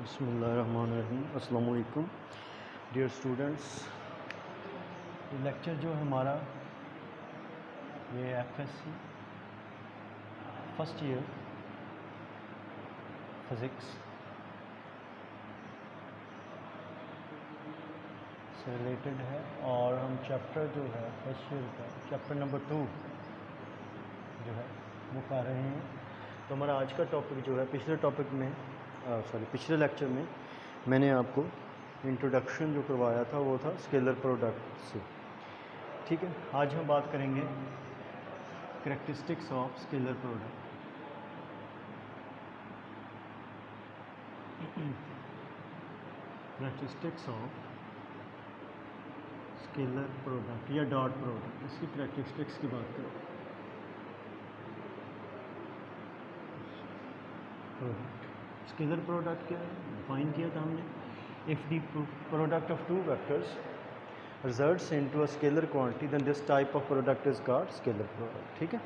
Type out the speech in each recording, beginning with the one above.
बिस्मिल्लाहिर्रहमानिर्रहीम। अस्सलाम वालेकुम डियर स्टूडेंट्स। ये लेक्चर जो है हमारा ये एफएससी फर्स्ट ईयर फिज़िक्स से रिलेटेड है और हम चैप्टर जो है फर्स्ट ईयर का चैप्टर नंबर 2 जो है वो कर रहे हैं। तो हमारा आज का टॉपिक जो है पिछले लेक्चर में मैंने आपको इंट्रोडक्शन जो करवाया था वो था स्केलर प्रोडक्ट से। ठीक है, आज हम बात करेंगे characteristics of scalar product. Characteristics of scalar product या डॉट प्रोडक्ट, इसकी करैक्टरिस्टिक्स की बात करें। स्केलर प्रोडक्ट क्या है, डिफाइन किया था हमने। If the product of two vectors results into a scalar quantity then this type of product is called scalar product. ठीक है,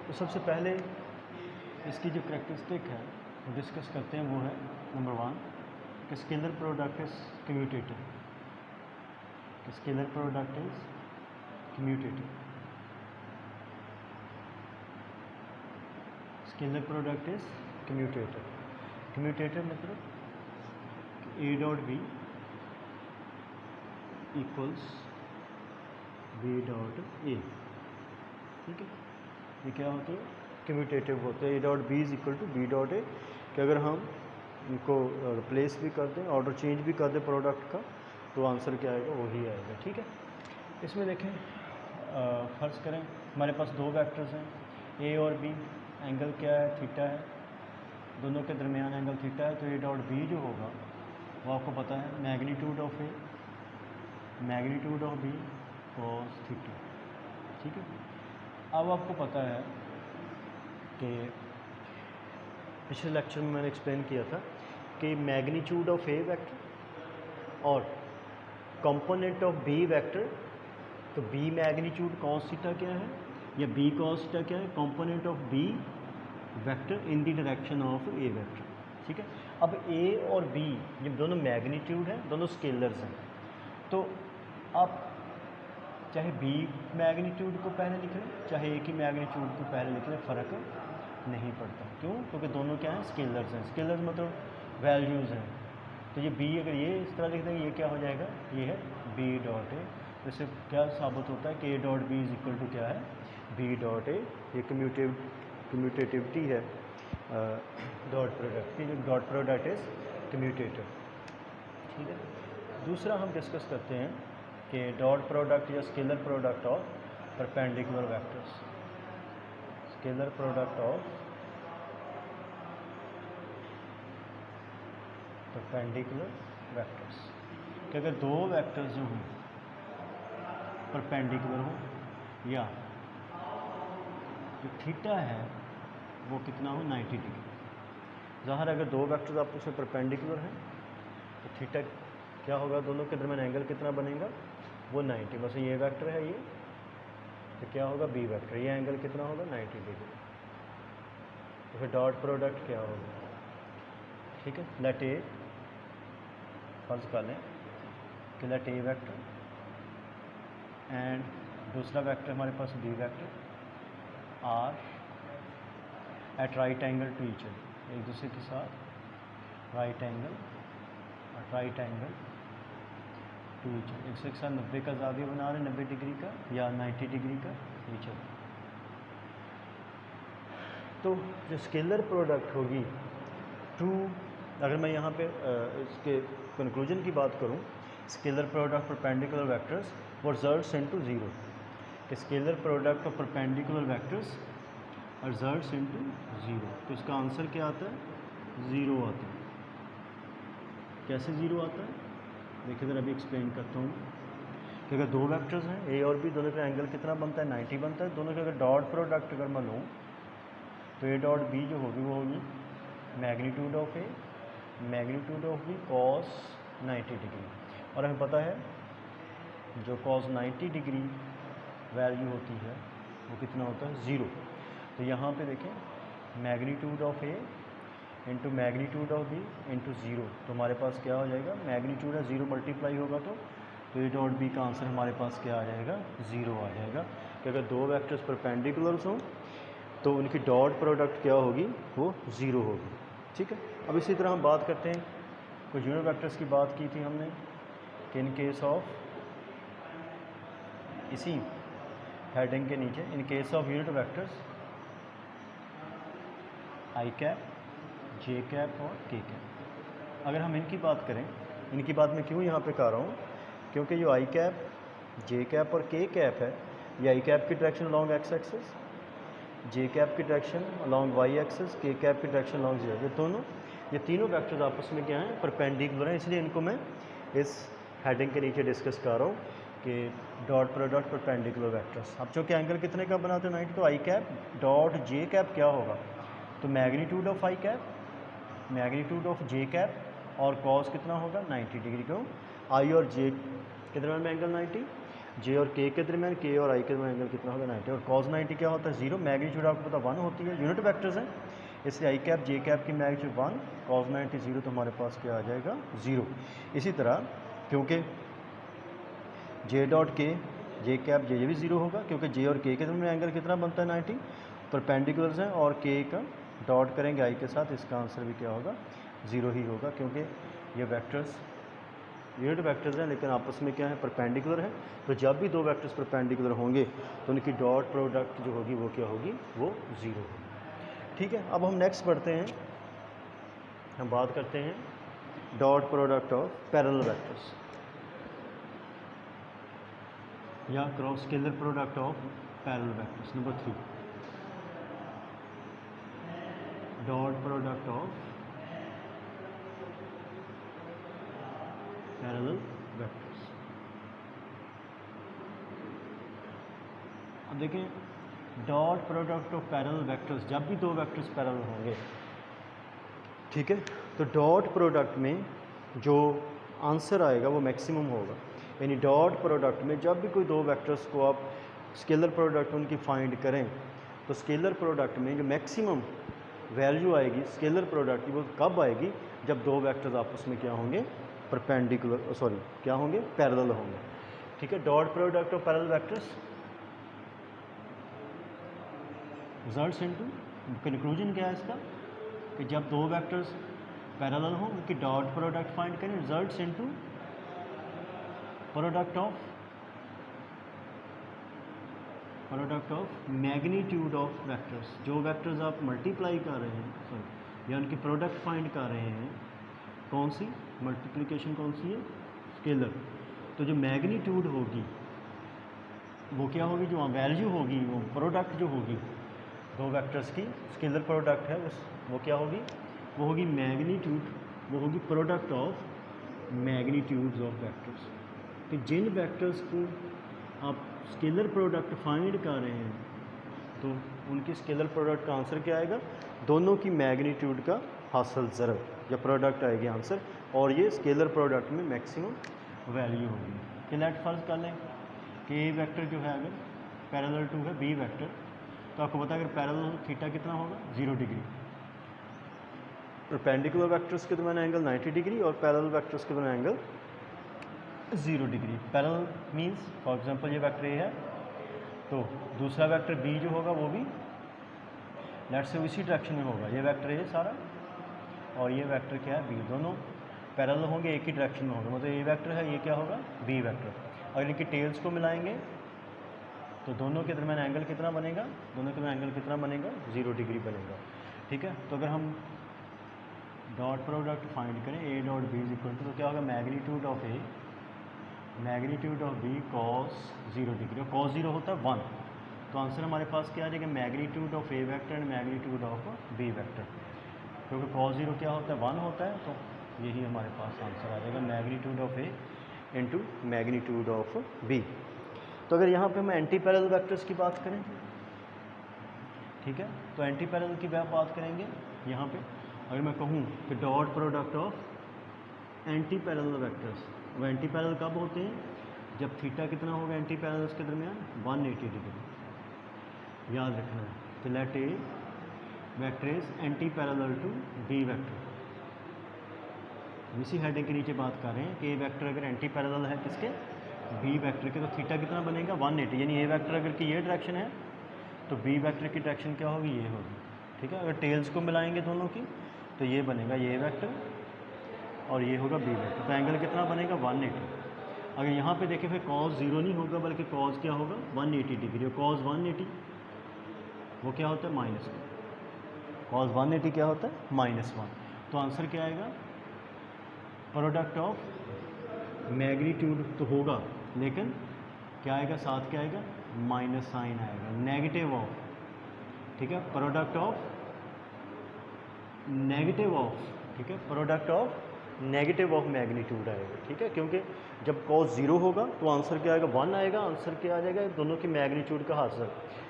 तो सबसे पहले इसकी जो करैक्टरिस्टिक है वो डिस्कस करते हैं। वो है नंबर 1 कि scalar product is commutative. Scalar product is commutative. Scalar product is commutative. Commutative मतलब A dot B equals B dot A. ठीक है, ये क्या होते हैं, कम्यूटेटिव होते हैं। A dot B is equal to B dot A कि अगर हम इनको रिप्लेस भी कर दें, ऑर्डर चेंज भी कर दें प्रोडक्ट का, तो आंसर क्या आएगा, वही आएगा। ठीक है, इसमें देखें फ़र्ज़ करें हमारे पास दो वेक्टर्स हैं ए और बी, एंगल क्या है, थीटा है, दोनों के दरमियान एंगल थीटा है। तो ए डॉट बी जो होगा वो आपको पता है magnitude of A magnitude of B cos theta. ठीक है, अब आपको पता है कि पिछले लेक्चर में मैंने एक्सप्लेन किया था कि मैग्नीट्यूड ऑफ ए वेक्टर और कंपोनेंट ऑफ बी वेक्टर, तो बी मैग्नीट्यूड कॉस थीटा क्या है या बी कॉस थीटा क्या है, component of B vector in the direction of A vector. ठीक है, अब ए और बी ये दोनों मैग्नीट्यूड हैं, दोनों स्केलर्स हैं। तो आप चाहे बी मैग्नीट्यूड को पहले लिख लें चाहे ए की मैग्नीट्यूड को पहले लिख लें, फ़र्क नहीं पड़ता। क्यों? क्योंकि दोनों क्या हैं, स्केलर्स हैं। स्केलर्स मतलब वैल्यूज़ हैं। तो ये बी अगर ये इस तरह लिख देंगे, ये क्या हो जाएगा, ये है बी डॉट ए। तो इससे क्या साबित होता है कि A dot B is equal to क्या है, बी डॉट ए। ये कम्यूटेटिविटी है डॉट प्रोडक्ट की। जो डॉट प्रोडक्ट इज कम्यूटेटिव। ठीक है, दूसरा हम डिस्कस करते हैं कि डॉट प्रोडक्ट या scalar product of perpendicular vectors. Scalar product of perpendicular vectors कि अगर दो वेक्टर्स जो हों परपेंडिकुलर हो या जो थीटा है वो कितना हो, 90 डिग्री। ज़ाहिर अगर दो वेक्टर्स आपस में परपेंडिकुलर हैं तो थीटा क्या होगा, दोनों के दरमियान एंगल कितना बनेगा, वो 90। बस ये वेक्टर है ये, तो क्या होगा बी वेक्टर, ये एंगल कितना होगा 90 डिग्री। तो फिर डॉट प्रोडक्ट क्या होगा। ठीक है, लेट ए फर्ज कर लें कि लेट ए वेक्टर एंड दूसरा वेक्टर हमारे पास B vector are at right angle to each other, एक दूसरे के साथ right angle to each other, एक दूसरे के साथ 90 का ज़ाविया बना रहे हैं, 90 डिग्री का या 90 डिग्री का ईच अदर। तो जो स्केलर प्रोडक्ट होगी टू, अगर मैं यहाँ पे इसके कंक्लूजन की बात करूँ, स्केलर प्रोडक्ट परपेंडिकुलर वेक्टर्स वो रिजल्ट्स इनटू ज़ीरो। कि scalar product of perpendicular vectors results into zero. तो इसका आंसर क्या आता है, ज़ीरो आता है। कैसे ज़ीरो आता है देखिए ज़रा, अभी एक्सप्लेन करता हूँ कि अगर दो वेक्टर्स हैं ए और बी, दोनों का एंगल कितना बनता है, 90 बनता है। दोनों का अगर डॉट प्रोडक्ट अगर मैं लूँ तो ए डॉट बी जो होगी वो होगी magnitude of A magnitude of B cos 90 degree. और हमें पता है जो कॉस 90 डिग्री वैल्यू होती है वो कितना होता है, ज़ीरो। तो यहाँ पे देखें magnitude of A into magnitude of B into zero, तो हमारे पास क्या हो जाएगा, मैग्नीट्यूड है ज़ीरो मल्टीप्लाई होगा तो ए डॉट बी का आंसर हमारे पास क्या आ जाएगा, ज़ीरो आ जाएगा। कि अगर दो वेक्टर्स परपेंडिकुलर्स हों तो उनकी डॉट प्रोडक्ट क्या होगी, वो ज़ीरो होगी। ठीक है, अब इसी तरह हम बात करते हैं, कुछ यूनिट वेक्टर्स की बात की थी हमने कि इन केस ऑफ, इसी हेडिंग के नीचे, इन case of unit vectors I cap, J cap और के कैप। अगर हम इनकी बात करें, इनकी बात मैं क्यों यहाँ पे कर रहा हूँ, क्योंकि जो आई कैप, जे कैप और के कैप है, ये आई कैप की डायरेक्शन अलॉन्ग एक्स एक्सिस, जे कैप की डायरेक्शन अलॉन्ग वाई एक्सिस, के कैप की डायरेक्शन अलॉन्ग जेड, ये दोनों, ये तीनों वेक्टर्स आपस में क्या हैं, परपेंडिकुलर हैं, इसलिए इनको मैं इस हेडिंग के नीचे डिस्कस कर रहा हूँ कि डॉट प्रोडक्ट परपेंडिकुलर वेक्टर्स। अब चूँकि एंगल कितने का बनाते हैं 90, तो आई कैप डॉट जे कैप क्या होगा, तो magnitude of I cap, magnitude of J cap और कॉस कितना होगा 90 डिग्री। क्यों, आई और जे के दरमियान में एंगल 90, जे और के दरमियान, के और आई के दरमियान एंगल कितना होगा 90, और कॉस 90 क्या होता है, जीरो। मैग्नीट्यूड आपको पता 1 होती है, यूनिट वेक्टर्स हैं, इसलिए आई कैप जे कैप की मैग्नीट्यूड 1, कॉस 90 0, तो हमारे पास क्या आ जाएगा, ज़ीरो। इसी तरह क्योंकि जे डॉट के, जे कैप जे, ये भी ज़ीरो होगा, क्योंकि जे और के दरमियान एंगल कितना बनता है 90, परपेंडिकुलर्स हैं, और के का डॉट करेंगे आई के साथ, इसका आंसर भी क्या होगा, ज़ीरो ही होगा, क्योंकि ये वेक्टर्स यूनिट वेक्टर्स हैं लेकिन आपस में क्या है, परपेंडिकुलर है। तो जब भी दो वेक्टर्स परपेंडिकुलर होंगे तो उनकी डॉट प्रोडक्ट जो होगी वो क्या होगी, वो ज़ीरो होगी। ठीक है, अब हम नेक्स्ट बढ़ते हैं, हम बात करते हैं dot product of parallel vectors या cross scalar product of parallel vectors. Number 3, dot product of parallel vectors. अब देखें, dot product of parallel vectors, जब भी दो वेक्टर्स पैरेलल होंगे, ठीक है, तो डॉट प्रोडक्ट में जो आंसर आएगा वो मैक्सिमम होगा। यानी डॉट प्रोडक्ट में जब भी कोई दो वेक्टर्स को आप स्केलर प्रोडक्ट उनकी फाइंड करें, तो स्केलर प्रोडक्ट में जो मैक्सिमम वैल्यू आएगी स्केलर प्रोडक्ट की, वो कब आएगी, जब दो वेक्टर्स आपस में क्या होंगे, परपेंडिकुलर, सॉरी क्या होंगे, पैरेलल होंगे। ठीक है, dot product of parallel vectors results into, conclusion क्या है इसका, कि जब दो वेक्टर्स पैरेलल हों उनकी डॉट प्रोडक्ट फाइंड करें, results into product of magnitude of vectors. जो वेक्टर्स आप मल्टीप्लाई कर रहे हैं, सॉरी या उनकी प्रोडक्ट फाइंड कर रहे हैं, कौन सी मल्टीप्लिकेशन, कौन सी है, स्केलर, तो जो मैग्नीट्यूड होगी वो क्या होगी, जो वैल्यू होगी, वो प्रोडक्ट जो होगी दो वेक्टर्स की, स्केलर प्रोडक्ट है उस, वो क्या होगी, वो होगी मैग्नीट्यूड, वो होगी product of magnitudes of vectors. तो जिन वेक्टर्स को आप स्केलर प्रोडक्ट फाइंड कर रहे हैं तो उनकी स्केलर प्रोडक्ट का आंसर क्या आएगा, दोनों की मैग्नीट्यूड का हासिल ज़रब या प्रोडक्ट आएगी आंसर, और ये स्केलर प्रोडक्ट में मैक्सिमम वैल्यू होगी। कि लेट फर्ज कर लें कि ए वेक्टर जो है अगर पैरेलल टू है बी वेक्टर, तो आपको पता है अगर पैरेलल हो थीटा कितना होगा, 0 डिग्री। परपेंडिकुलर वेक्टर्स के दरमियान एंगल 90 डिग्री और पैरेलल वेक्टर्स के दरमियान angle 0 degree. Parallel means for example ये वेक्टर ए है, तो दूसरा वेक्टर बी जो होगा वो भी लेट से इसी डायरेक्शन में होगा। ये वेक्टर ए सारा और ये वेक्टर क्या है बी, दोनों पैरेलल होंगे, एक ही डायरेक्शन में होंगे, मतलब ए वेक्टर है, ये क्या होगा बी वेक्टर। और इनकी टेल्स को मिलाएंगे तो दोनों के दरमियान एंगल कितना बनेगा, दोनों के दरमियान एंगल कितना बनेगा, 0 डिग्री बनेगा। ठीक है, तो अगर हम डॉट प्रोडक्ट फाइंड करें A dot B is equal to, तो क्या होगा, magnitude of A magnitude of B cos 0 degree, और कॉस 0 होता है 1, तो आंसर हमारे पास क्या आ जाएगा, magnitude of A vector and magnitude of B vector. क्योंकि कॉस 0 क्या होता है, 1 होता है, तो यही हमारे पास आंसर आ जाएगा, magnitude of A into magnitude of B. तो अगर यहाँ पे हम एंटी पैरेलल वेक्टर्स की बात करें, ठीक है, तो एंटी पैरेलल की बात करेंगे यहाँ पे। अगर मैं कहूँ कि dot product of anti parallel vectors, वो एंटी पैरेलल कब होते हैं, जब थीटा कितना होगा एंटी पैरेलल्स के दरमियान 180 डिग्री, याद रखना है। तो let A vector is anti parallel to B vector. इसी हेडिंग के नीचे बात कर रहे हैं कि ए वेक्टर अगर एंटी पैरेलल है किसके, बी वेक्टर के, तो थीटा कितना बनेगा 180, यानी ए वेक्टर अगर की ये डायरेक्शन है तो बी वेक्टर की डायरेक्शन क्या होगी, ये होगी। ठीक है, अगर टेल्स को मिलाएंगे दोनों की तो ये बनेगा ये वेक्टर और ये होगा बी वेक्टर, तो एंगल कितना बनेगा 180। अगर यहाँ पे देखें फिर कॉस 0 नहीं होगा बल्कि कॉस क्या होगा 180 डिग्री, और कॉस 180 वो क्या होता है -1, कॉस 180 क्या होता है -1। तो आंसर क्या आएगा, प्रोडक्ट ऑफ मैग्नीट्यूड तो होगा लेकिन क्या आएगा, साथ क्या आएगा माइनस साइन आएगा, नेगेटिव ऑफ। ठीक है, प्रोडक्ट ऑफ नेगेटिव ऑफ, ठीक है, product of negative of magnitude आएगा। ठीक है, क्योंकि जब कॉस 0 होगा तो आंसर क्या आएगा 1 आएगा, आंसर क्या आ जाएगा दोनों की मैग्नीट्यूड का हासिल।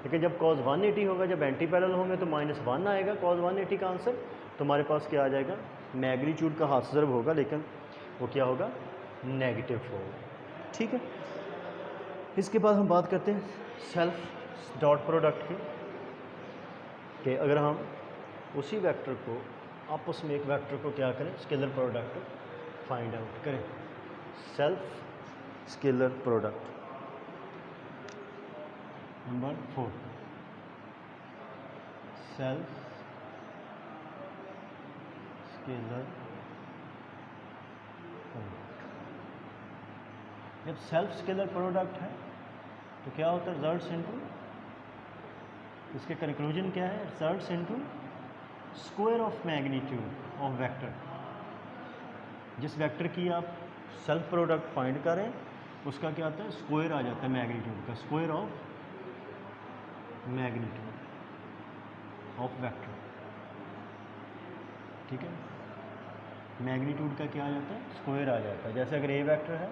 लेकिन जब कॉस 180 होगा, जब एंटी पैरेलल होंगे तो -1 आएगा कॉस 180 का आंसर, तो हमारे पास क्या आ जाएगा मैग्नीट्यूड का हासिल होगा लेकिन वो क्या होगा नेगेटिव होगा। ठीक है, इसके बाद हम बात करते हैं सेल्फ डॉट प्रोडक्ट की, कि अगर हम उसी वेक्टर को आपस में एक वेक्टर को क्या करें स्केलर प्रोडक्ट फाइंड आउट करें, self scalar product. Number 4 self scalar product. जब सेल्फ स्केलर प्रोडक्ट है तो क्या होता है रिजल्ट्स इनटू, इसके कंक्लूजन क्या है, results into square of magnitude of vector. जिस वेक्टर की आप सेल्फ प्रोडक्ट फाइंड करें उसका क्या आता है स्क्वायर आ जाता है मैग्नीट्यूड का, square of magnitude of vector. ठीक है, मैग्नीट्यूड का क्या आ जाता है स्क्वायर आ जाता है। जैसे अगर ए वेक्टर है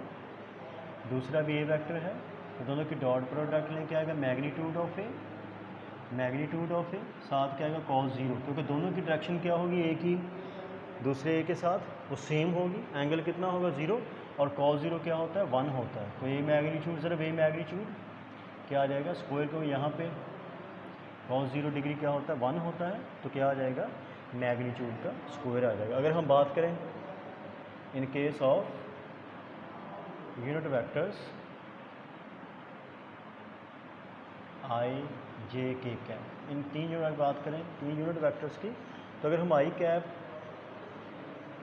दूसरा भी ए वेक्टर है तो दोनों की डॉट प्रोडक्ट लें क्या आएगा magnitude of A, magnitude of A साथ क्या आएगा कॉस 0, क्योंकि दोनों की डायरेक्शन क्या होगी एक ही दूसरे ए के साथ वो सेम होगी, एंगल कितना होगा 0 और कॉस 0 क्या होता है 1 होता है। तो ए मैग्नीट्यूड सिर्फ ए मैग्नीट्यूड क्या आ जाएगा स्क्वायर, को यहाँ पे कॉस 0 डिग्री क्या होता है 1 होता है, तो क्या आ जाएगा मैग्नीट्यूड का स्क्वायर आ जाएगा। अगर हम बात करें in case of unit vectors I J K cap, in 3 unit बात करें 3 यूनिट वेक्टर्स की, तो अगर हम आई कैप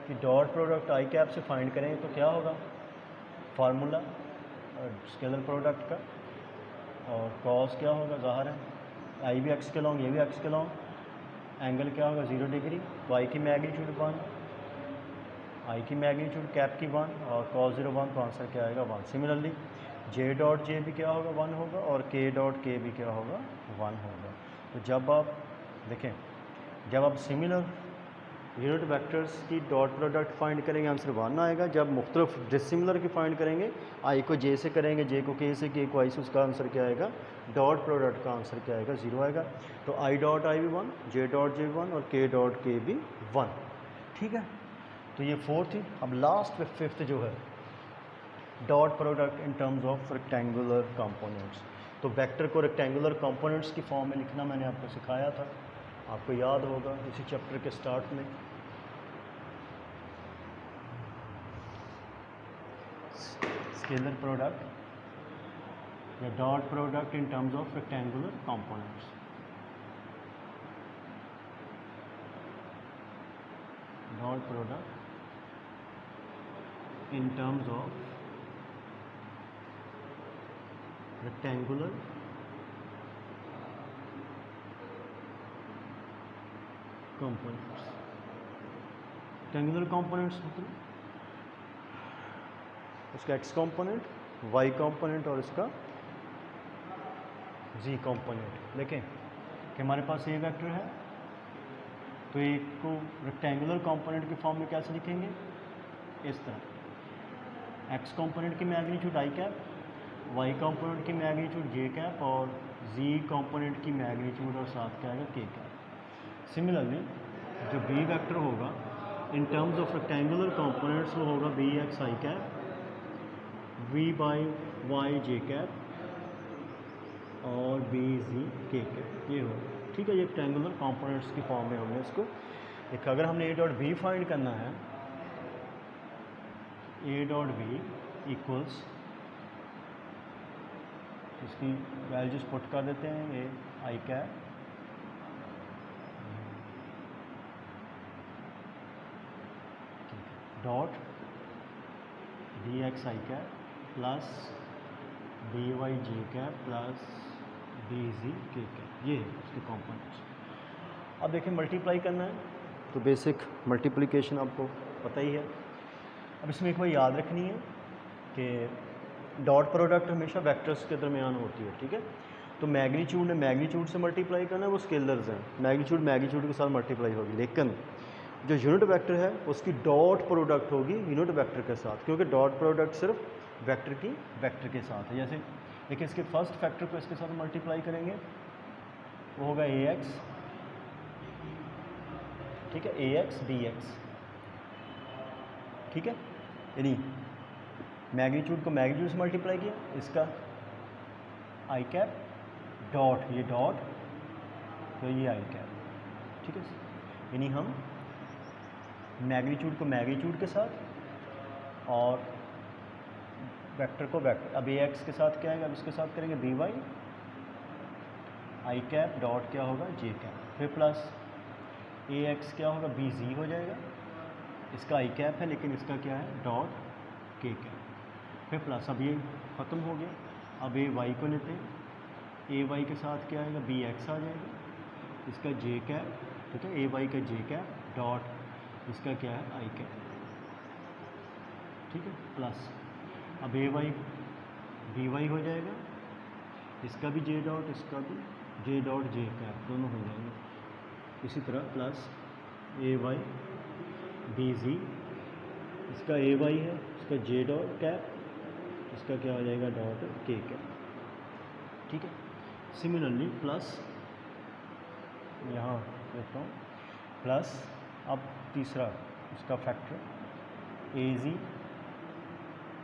की डॉट प्रोडक्ट आई कैप से फाइंड करें तो क्या होगा फार्मूला स्केलर प्रोडक्ट का, और कॉस क्या होगा ज़ाहिर है आई भी एक्स के लॉन्ग ये भी एक्स के लॉन्ग, एंगल क्या होगा 0 डिग्री, तो आई की मैग्नीट्यूड 1, आई की मैग्नीट्यूड कैप की 1 और कॉस 0 1, तो आंसर क्या आएगा 1। सिमिलरली जे डॉट जे भी क्या होगा 1 होगा और के डॉट के भी क्या होगा 1 होगा। तो जब आप देखें जब आप सिमिलर यूनिट वेक्टर्स की डॉट प्रोडक्ट फाइंड करेंगे आंसर 1 आएगा, जब मुख्तलिफ डिसिमिलर की फाइंड करेंगे आई को जे से करेंगे जे को के से, के को आई से, उसका आंसर क्या आएगा डॉट प्रोडक्ट का आंसर क्या आएगा 0 आएगा। तो आई डॉट आई भी 1, जे डॉट जे 1 और के डॉट के भी 1। ठीक है, तो ये 4 थी। अब लास्ट 5th जो है dot product in terms of rectangular components. तो वेक्टर को रेक्टेंगुलर कंपोनेंट्स की फॉर्म में लिखना मैंने आपको सिखाया था, आपको याद होगा इसी चैप्टर के स्टार्ट में। स्केलर प्रोडक्ट या dot product in terms of rectangular components. Dot product in terms of rectangular components. Rectangular components मतलब उसका एक्स कंपोनेंट, वाई कंपोनेंट और इसका जी कंपोनेंट। देखें कि हमारे पास ये वेक्टर है तो एक को रेक्टेंगुलर कंपोनेंट की फॉर्म में कैसे लिखेंगे इस तरह, एक्स कंपोनेंट की magnitude I cap, Y component की मैग्नीट्यूड जे कैप और जी कंपोनेंट की मैग्नीट्यूड और साथ क्या आएगा के कैप। सिमिलरली जो बी वेक्टर होगा in terms of rectangular components वो होगा B X I cap, V by Y J cap और बी जी के कैप, ये होगा। ठीक है, ये ट्रायंगुलर कंपोनेंट्स की फॉर्म में हमने इसको देखा। अगर हमने ए डॉट बी फाइंड करना है, ए डॉट बी इक्वल्स, इसकी वैल्यूज पुट कर देते हैं, ये आई cap dot D x I cap plus D Y J cap plus D G K cap, ये है उसके कॉम्पोनेंट्स। अब देखिए मल्टीप्लाई करना है तो बेसिक मल्टीप्लिकेशन आपको पता ही है। अब इसमें एक बार याद रखनी है कि डॉट प्रोडक्ट हमेशा वेक्टर्स के दरमियान होती है, ठीक है। तो मैग्नीट्यूड ने मैग्नीट्यूड से मल्टीप्लाई करना है, वो स्केलर्स हैं, मैग्नीट्यूड मैग्नीट्यूड के साथ मल्टीप्लाई होगी, लेकिन जो यूनिट वेक्टर है उसकी डॉट प्रोडक्ट होगी यूनिट वेक्टर के साथ, क्योंकि डॉट प्रोडक्ट सिर्फ वेक्टर की वेक्टर के साथ है। जैसे देखिए इसके फर्स्ट फैक्टर को इसके साथ मल्टीप्लाई करेंगे, वो होगा ए एक्स, ठीक है, ए एक्स डी एक्स, ठीक है, यानी मैग्नीट्यूड को मैग्नीट्यूड से मल्टीप्लाई किया, इसका आई कैप डॉट ये डॉट, तो ये आई कैप, ठीक है। यानी हम मैग्नीट्यूड को मैग्नीट्यूड के साथ और वेक्टर को वेक्टर, अब ए एक्स के साथ क्या है, अब इसके साथ करेंगे बी वाई आई कैप डॉट क्या होगा जे कैप, फिर प्लस ए एक्स क्या होगा बी जी हो जाएगा, इसका आई कैप है लेकिन इसका क्या है डॉट के कैप, फिर प्लस, अब ये ख़त्म हो गया। अब ए वाई को लेते हैं, ए वाई के साथ क्या आएगा बी एक्स आ जाएगा, इसका जे कैप, ठीक है, ए वाई का जे कैप डॉट इसका क्या है आई कैप, ठीक है, प्लस अब ए वाई बी वाई हो जाएगा, इसका भी जे डॉट इसका भी जे डॉट जे कैप दोनों हो जाएंगे, इसी तरह प्लस ए वाई बी जी, इसका ए वाई है, इसका जे डॉट कैप, इसका क्या हो जाएगा डॉट के कैप, ठीक है। सिमिलरली प्लस यहाँ देखता हूँ प्लस, अब तीसरा इसका फैक्टर ए जी,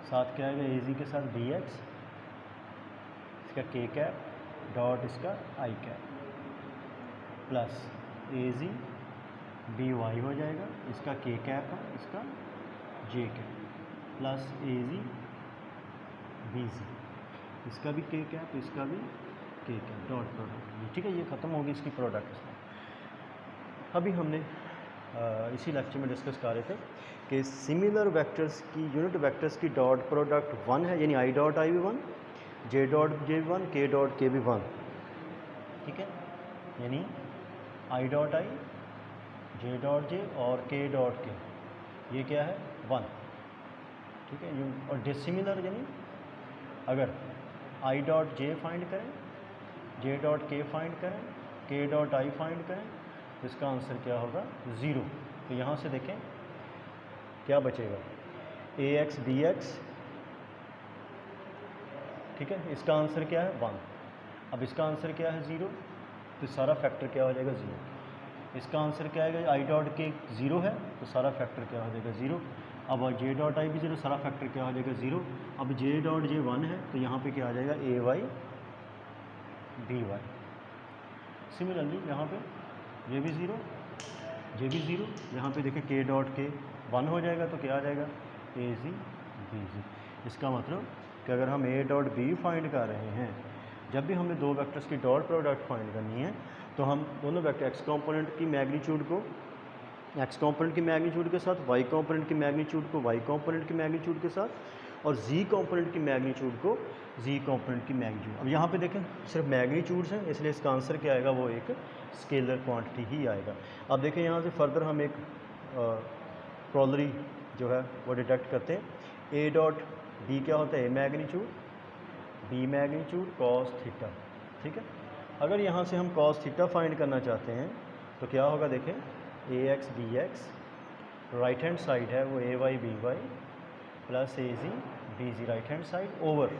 साथ क्या आएगा ए जी के साथ डी एक्स, इसका के कैप डॉट इसका आई cap, plus A Z B Y हो जाएगा, इसका के कैप है, इसका जे cap, plus A Z B जी, इसका भी के कैप, इसका भी के कैप डॉट प्रोडक्ट, ठीक है। ये ख़त्म होगी इसकी प्रोडक्ट इसमें। अभी हमने इसी लेक्चर में डिस्कस कर रहे थे कि सिमिलर वेक्टर्स की यूनिट वेक्टर्स की डॉट प्रोडक्ट 1 है, यानी आई डॉट आई भी 1, जे डॉट जे भी 1, के डॉट के भी 1, ठीक है, यानी I dot I, J dot J और के डॉट के, ये क्या है 1, ठीक है। और डिसिमिलर यानी अगर आई डॉट जे फाइंड करें, जे डॉट के फाइंड करें, के डॉट आई फाइंड करें, तो इसका आंसर क्या होगा 0। तो यहाँ से देखें क्या बचेगा ए एक्स बी एक्स, ठीक है, इसका आंसर क्या है 1, अब इसका आंसर क्या है 0, तो सारा फैक्टर क्या हो जाएगा 0। इसका आंसर क्या आएगा आई डॉट के 0 है, तो सारा फैक्टर क्या हो जाएगा 0। अब जे डॉट आई भी 0, सारा फैक्टर क्या हो जाएगा 0। अब जे डॉट जे 1 है, तो यहाँ पे क्या आ जाएगा ए वाई बी वाई। सिमिलरली यहाँ पे ये भी 0, ये भी 0, यहाँ पे देखें के डॉट के 1 हो जाएगा, तो क्या आ जाएगा ए जी बी जी। इसका मतलब कि अगर हम ए डॉट बी फाइंड कर रहे हैं, जब भी हमें दो वेक्टर्स की डॉट प्रोडक्ट फाइंड करनी है, तो हम दोनों वेक्टर एक्स कंपोनेंट की मैग्नीट्यूड को एक्स कंपोनेंट की मैग्नीट्यूड के साथ, वाई कंपोनेंट की मैग्नीट्यूड को वाई कंपोनेंट की मैग्नीट्यूड के साथ, और जी कंपोनेंट की मैग्नीट्यूड को जी कंपोनेंट की मैग्नीट्यूड। अब यहाँ पे देखें सिर्फ मैग्नीट्यूड्स हैं, इसलिए इसका आंसर क्या आएगा, वो एक स्केलर क्वांटिटी ही आएगा। अब देखें यहाँ से फर्दर हम एक कॉलरी जो है वो डिटेक्ट करते हैं। ए डॉट बी क्या होता है, A magnitude B magnitude cos theta, ठीक है। अगर यहाँ से हम कॉस थीटा फाइंड करना चाहते हैं तो क्या होगा, देखें A X B X, right hand side है वो A Y B Y plus A Z B Z, right hand side over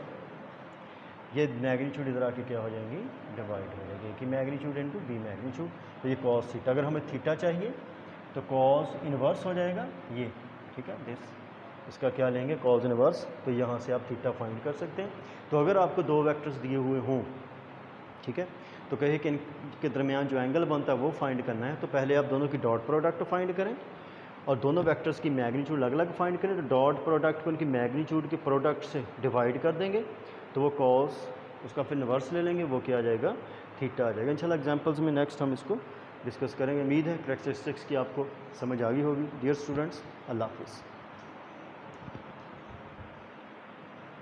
ये मैग्नीट्यूड इधर आके क्या हो जाएंगी, डिवाइड हो जाएगी कि मैग्नीट्यूड इनटू बी मैग्नीट्यूड। तो ये कॉस थीटा, अगर हमें थीटा चाहिए तो कॉस इन्वर्स हो जाएगा ये, ठीक है, दिस इसका क्या लेंगे कॉस इन्वर्स। तो यहाँ से आप थीटा फाइंड कर सकते हैं। तो अगर आपको दो वेक्टर्स दिए हुए हों, ठीक है, तो कहे कि इनके दरमियान जो एंगल बनता है वो फाइंड करना है, तो पहले आप दोनों की डॉट प्रोडक्ट फाइंड करें और दोनों वेक्टर्स की मैग्नीट्यूड अलग अलग फाइंड करें। तो डॉट प्रोडक्ट को उनकी मैग्नीट्यूड के प्रोडक्ट से डिवाइड कर देंगे, तो वो कॉस उसका फिर इन्वर्स ले लेंगे, वो क्या आ जाएगा, थीटा आ जाएगा। इंशाल्लाह एग्जांपल्स में नेक्स्ट हम इसको डिस्कस करेंगे। उम्मीद है कैरेक्टरिस्टिक्स की आपको समझ आ गई होगी। डियर स्टूडेंट्स, अल्लाह हाफिज़।